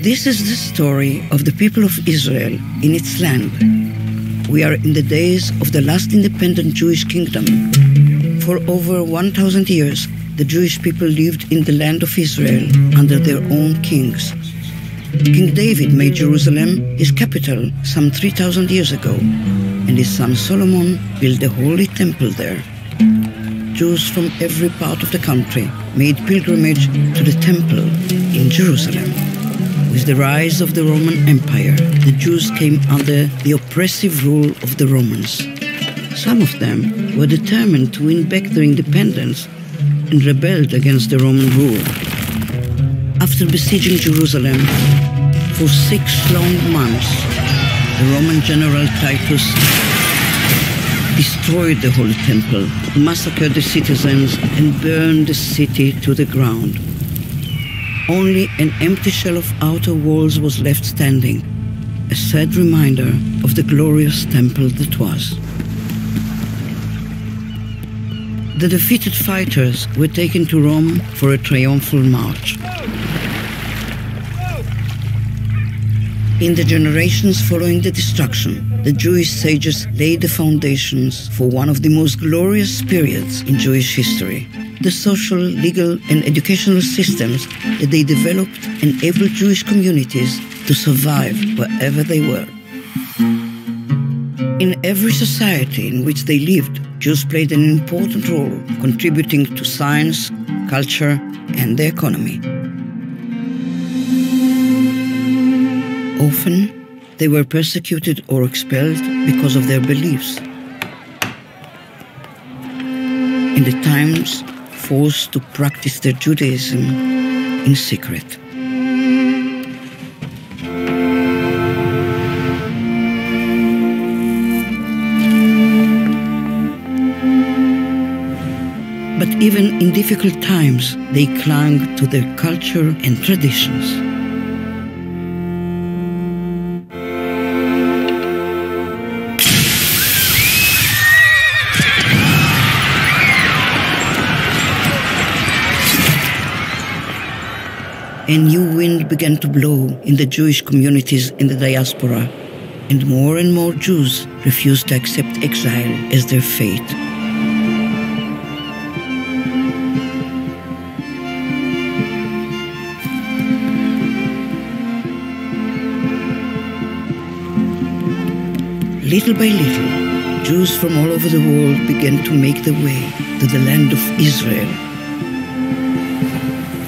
This is the story of the people of Israel in its land. We are in the days of the last independent Jewish kingdom. For over 1,000 years, the Jewish people lived in the land of Israel under their own kings. King David made Jerusalem his capital some 3,000 years ago, and his son Solomon built the Holy Temple there. Jews from every part of the country made pilgrimage to the temple in Jerusalem. With the rise of the Roman Empire, the Jews came under the oppressive rule of the Romans. Some of them were determined to win back their independence and rebelled against the Roman rule. After besieging Jerusalem for 6 long months, the Roman general Titus destroyed the Holy Temple, massacred the citizens, and burned the city to the ground. Only an empty shell of outer walls was left standing, a sad reminder of the glorious temple that was. The defeated fighters were taken to Rome for a triumphal march. In the generations following the destruction, the Jewish sages laid the foundations for one of the most glorious periods in Jewish history. The social, legal, and educational systems that they developed enabled Jewish communities to survive wherever they were. In every society in which they lived, Jews played an important role, contributing to science, culture, and the economy. Often, they were persecuted or expelled because of their beliefs, and at times forced to practice their Judaism in secret. But even in difficult times, they clung to their culture and traditions. A new wind began to blow in the Jewish communities in the diaspora, and more Jews refused to accept exile as their fate. Little by little, Jews from all over the world began to make their way to the land of Israel.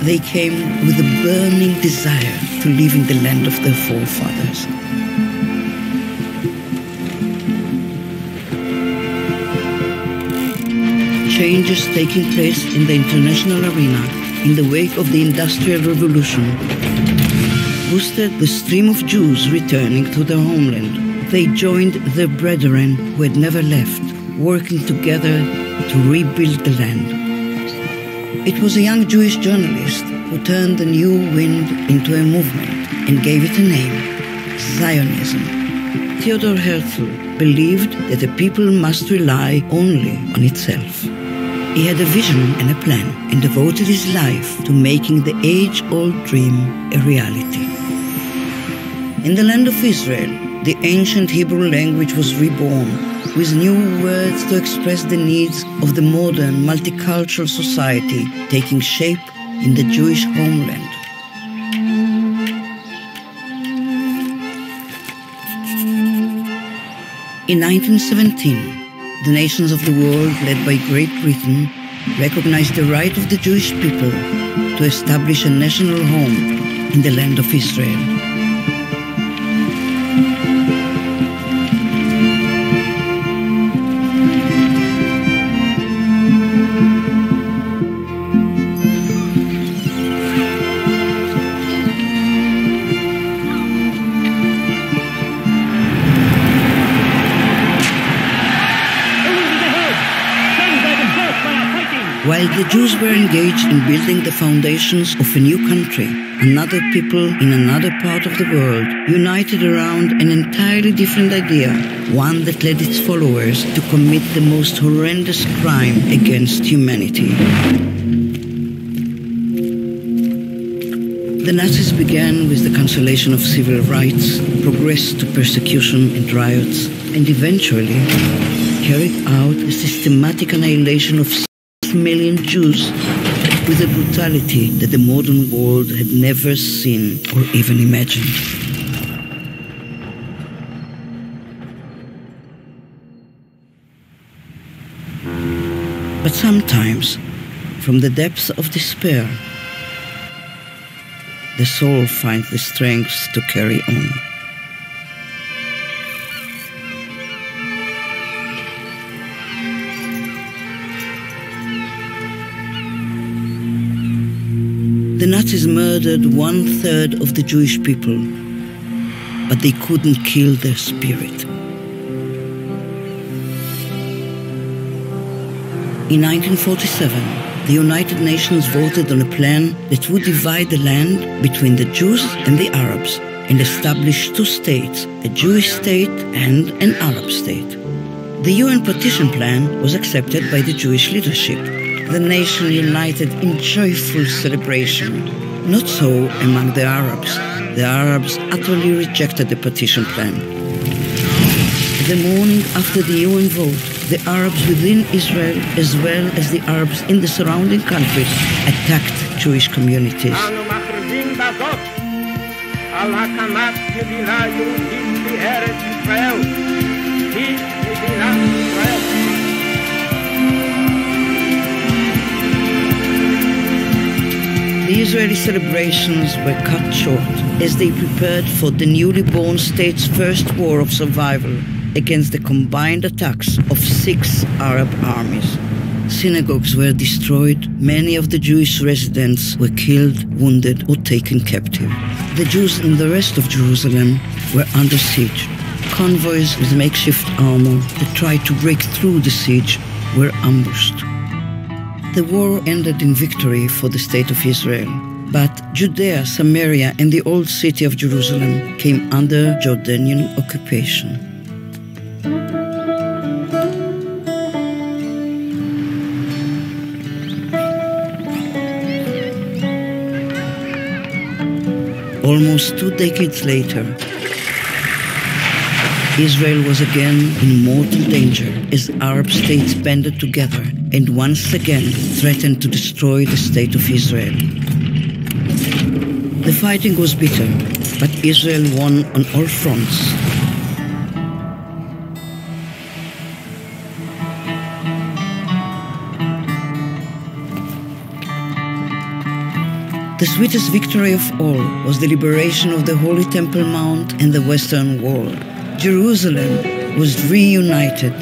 They came with a burning desire to live in the land of their forefathers. Changes taking place in the international arena in the wake of the Industrial Revolution boosted the stream of Jews returning to their homeland. They joined their brethren who had never left, working together to rebuild the land. It was a young Jewish journalist who turned the new wind into a movement and gave it a name, Zionism. Theodor Herzl believed that the people must rely only on itself. He had a vision and a plan and devoted his life to making the age-old dream a reality. In the land of Israel, the ancient Hebrew language was reborn, with new words to express the needs of the modern multicultural society taking shape in the Jewish homeland. In 1917, the nations of the world, led by Great Britain, recognized the right of the Jewish people to establish a national home in the land of Israel. While the Jews were engaged in building the foundations of a new country, another people in another part of the world united around an entirely different idea, one that led its followers to commit the most horrendous crime against humanity. The Nazis began with the cancellation of civil rights, progressed to persecution and riots, and eventually carried out a systematic annihilation of 6 million Jews with a brutality that the modern world had never seen or even imagined. But sometimes, from the depths of despair, the soul finds the strength to carry on. The Nazis murdered 1/3 of the Jewish people, but they couldn't kill their spirit. In 1947, the United Nations voted on a plan that would divide the land between the Jews and the Arabs and establish 2 states, a Jewish state and an Arab state. The UN partition plan was accepted by the Jewish leadership. The nation united in joyful celebration. Not so among the Arabs. The Arabs utterly rejected the partition plan. The morning after the UN vote, the Arabs within Israel, as well as the Arabs in the surrounding countries, attacked Jewish communities. The Israeli celebrations were cut short as they prepared for the newly born state's first war of survival against the combined attacks of 6 Arab armies. Synagogues were destroyed, many of the Jewish residents were killed, wounded, or taken captive. The Jews in the rest of Jerusalem were under siege. Convoys with makeshift armor that tried to break through the siege were ambushed. The war ended in victory for the State of Israel, but Judea, Samaria, and the old city of Jerusalem came under Jordanian occupation. Almost 2 decades later, Israel was again in mortal danger as Arab states banded together and once again threatened to destroy the State of Israel. The fighting was bitter, but Israel won on all fronts. The sweetest victory of all was the liberation of the Holy Temple Mount and the Western Wall. Jerusalem was reunited.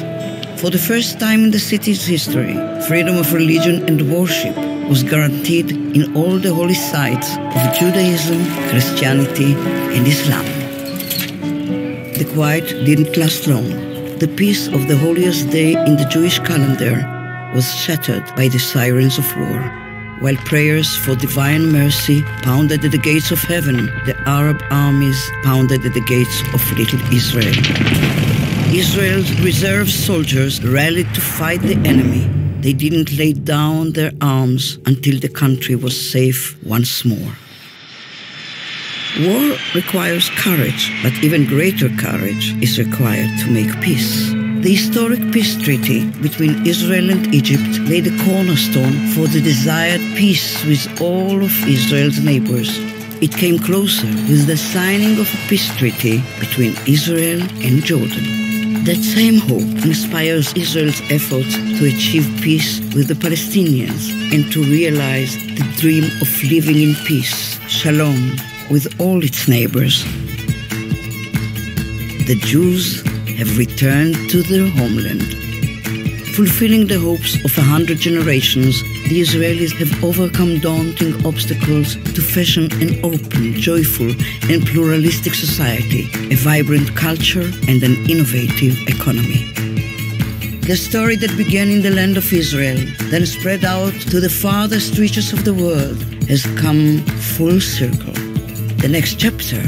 For the first time in the city's history, freedom of religion and worship was guaranteed in all the holy sites of Judaism, Christianity, and Islam. The quiet didn't last long. The peace of the holiest day in the Jewish calendar was shattered by the sirens of war. While prayers for divine mercy pounded at the gates of heaven, the Arab armies pounded at the gates of little Israel. Israel's reserve soldiers rallied to fight the enemy. They didn't lay down their arms until the country was safe once more. War requires courage, but even greater courage is required to make peace. The historic peace treaty between Israel and Egypt laid a cornerstone for the desired peace with all of Israel's neighbors. It came closer with the signing of a peace treaty between Israel and Jordan. That same hope inspires Israel's efforts to achieve peace with the Palestinians and to realize the dream of living in peace, shalom, with all its neighbors. The Jews have returned to their homeland. Fulfilling the hopes of 100 generations, the Israelis have overcome daunting obstacles to fashion an open, joyful, and pluralistic society, a vibrant culture, and an innovative economy. The story that began in the land of Israel, then spread out to the farthest reaches of the world, has come full circle. The next chapter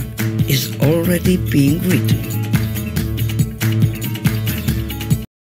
is already being written.